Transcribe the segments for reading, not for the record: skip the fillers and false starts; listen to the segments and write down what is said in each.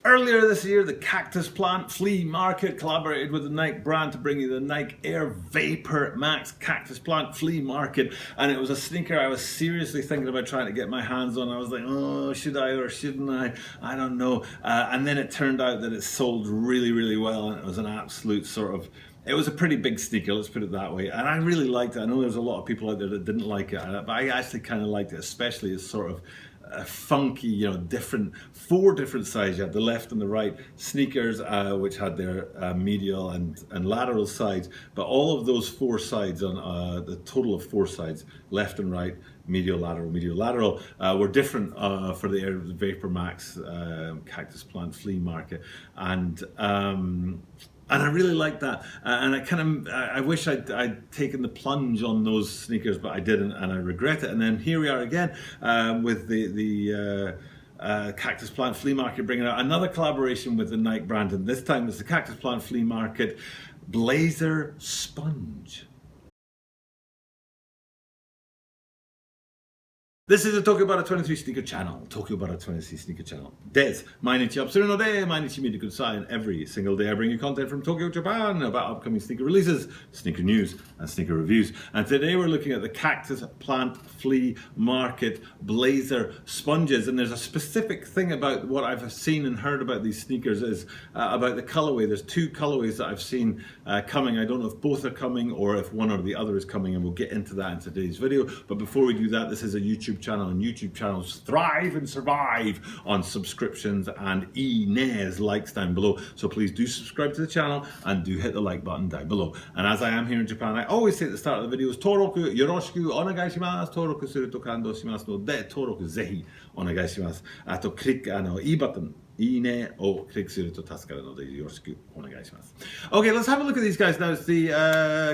Earlier this year, the Cactus plant Flea Market collaborated with the Nike brand to bring you the Nike Air Vapor Max Cactus plant Flea Market, and it was a sneaker I was seriously thinking about trying to get my hands on. I was like, oh, should I or shouldn't I? I don't know. And then it turned out that it sold really, really well, and it was an absolute sort of, it was a pretty big sneaker, let's put it that way. And I really liked it. I know there's a lot of people out there that didn't like it, but I actually kind of liked it, especially as sort of a funky, four different sides. You had the left and the right sneakers, which had their medial and lateral sides, but all of those four sides on the total of four sides, left and right, medial, lateral, were different for the Air Vapor Max Cactus plant Flea Market. And I really like that, and I wish I'd taken the plunge on those sneakers, but I didn't, and I regret it. And then here we are again with the Cactus Plant Flea Market bringing out another collaboration with the Nike brand, and this time it's the Cactus Plant Flea Market BLAZER Sponge. This is the Tokyo Bara 23 Sneaker Channel. Tokyo Bara 23 Sneaker Channel. Des, mainichi apsuru no de, mainichi mite kudasai, and every single day I bring you content from Tokyo, Japan about upcoming sneaker releases, sneaker news, and sneaker reviews. And today we're looking at the Cactus Plant Flea Market BLAZER Sponges. And there's a specific thing about what I've seen and heard about these sneakers is about the colorway. There's two colorways that I've seen coming. I don't know if both are coming or if one or the other is coming, and we'll get into that in today's video. But before we do that, this is a YouTube channel, and YouTube channels thrive and survive on subscriptions and likes down below. So please do subscribe to the channel and do hit the like button down below. And as I am here in Japan, I always say at the start of the videos, Toroku yoroshiku onegai shimasu. Toroku suru to kando shimasu no de Toroku zehi onegai shimasu. Ato click I button. Okay, let's have a look at these guys now. It's the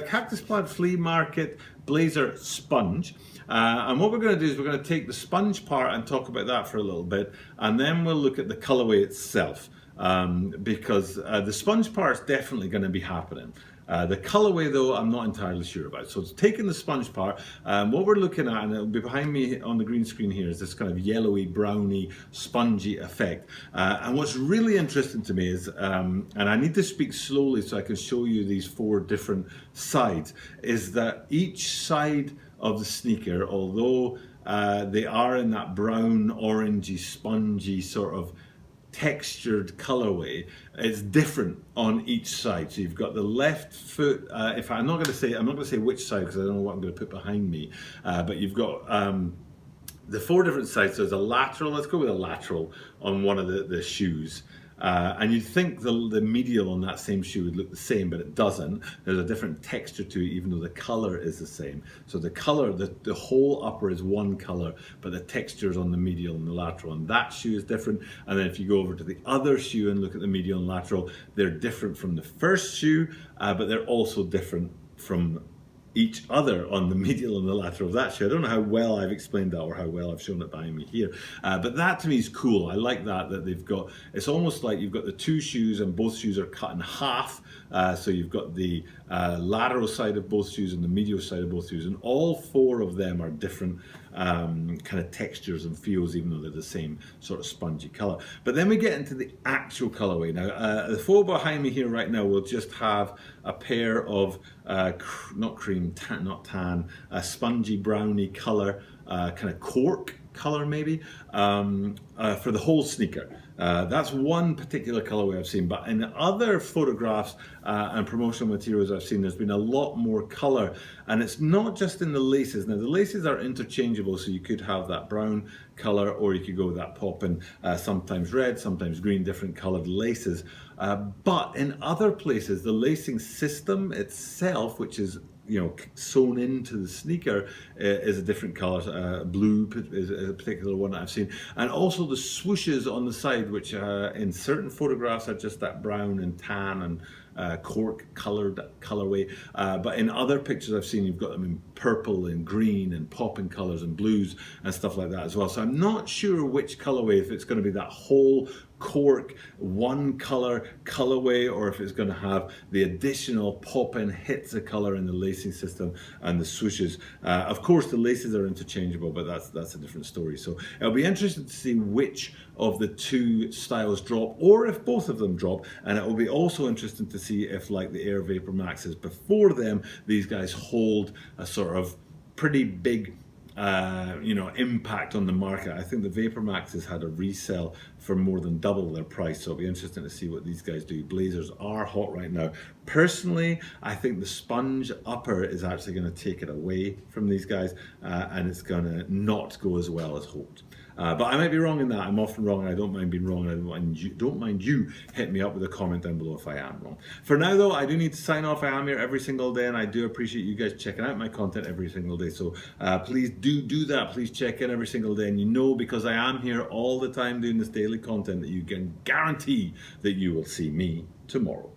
Cactus Plant Flea Market BLAZER Sponge. And what we're going to do is we're going to take the sponge part and talk about that for a little bit, and then we'll look at the colorway itself, because the sponge part is definitely going to be happening. The colorway, though, I'm not entirely sure about. So it's taking the sponge part. What we're looking at, and it'll be behind me on the green screen here, is this kind of yellowy, browny, spongy effect. And what's really interesting to me is, and I need to speak slowly so I can show you these four different sides, is that each side of the sneaker, although they are in that brown, orangey, spongy sort of textured colorway, it's different on each side. So you've got the left foot, I'm not going to say which side because I don't know what I'm going to put behind me, but you've got the four different sides. So there's a lateral, let's go with a lateral on one of the shoes. And you'd think the medial on that same shoe would look the same, but it doesn't. There's a different texture to it, even though the color is the same. So the color, the whole upper is one color, but the textures on the medial and the lateral on that shoe is different. And then if you go over to the other shoe and look at the medial and lateral, they're different from the first shoe, but they're also different from each other on the medial and the lateral of that shoe. I don't know how well I've explained that or how well I've shown it behind me here, but that to me is cool. I like that they've got, it's almost like you've got the two shoes and both shoes are cut in half. So you've got the lateral side of both shoes and the medial side of both shoes, and all four of them are different kind of textures and feels, even though they're the same sort of spongy color. But then we get into the actual colorway. Now, the photo behind me here right now will just have a pair of not tan, a spongy browny color, kind of cork color maybe, for the whole sneaker. That's one particular colorway I've seen, but in other photographs and promotional materials I've seen, there's been a lot more color, and it's not just in the laces. Now the laces are interchangeable, so you could have that brown color or you could go with that popping, sometimes red, sometimes green, different colored laces. But in other places, the lacing system itself, which is sewn into the sneaker, is a different color. Blue is a particular one that I've seen, and also the swooshes on the side, which in certain photographs are just that brown and tan and cork colored colorway, but in other pictures I've seen, you've got them in purple and green and popping colors and blues and stuff like that as well. So I'm not sure which colorway, if it's going to be that whole cork, one colorway, or if it's going to have the additional pop-in hits of color in the lacing system and the swooshes. Of course, the laces are interchangeable, but that's a different story. So it'll be interesting to see which of the two styles drop, or if both of them drop. And it will be also interesting to see if, like the Air Vapor Maxes before them, these guys hold a sort of pretty big impact on the market. I think the Vapor Maxes had a resell for more than double their price, so it'll be interesting to see what these guys do. BLAZERs are hot right now. Personally, I think the sponge upper is actually going to take it away from these guys, and it's going to not go as well as hoped. But I might be wrong in that. I'm often wrong, and I don't mind being wrong, and I don't mind you hitting me up with a comment down below if I am wrong. For now, though, I do need to sign off. I am here every single day, and I do appreciate you guys checking out my content every single day. So please do that. Please check in every single day, and you know, because I am here all the time doing this daily content, that you can guarantee that you will see me tomorrow.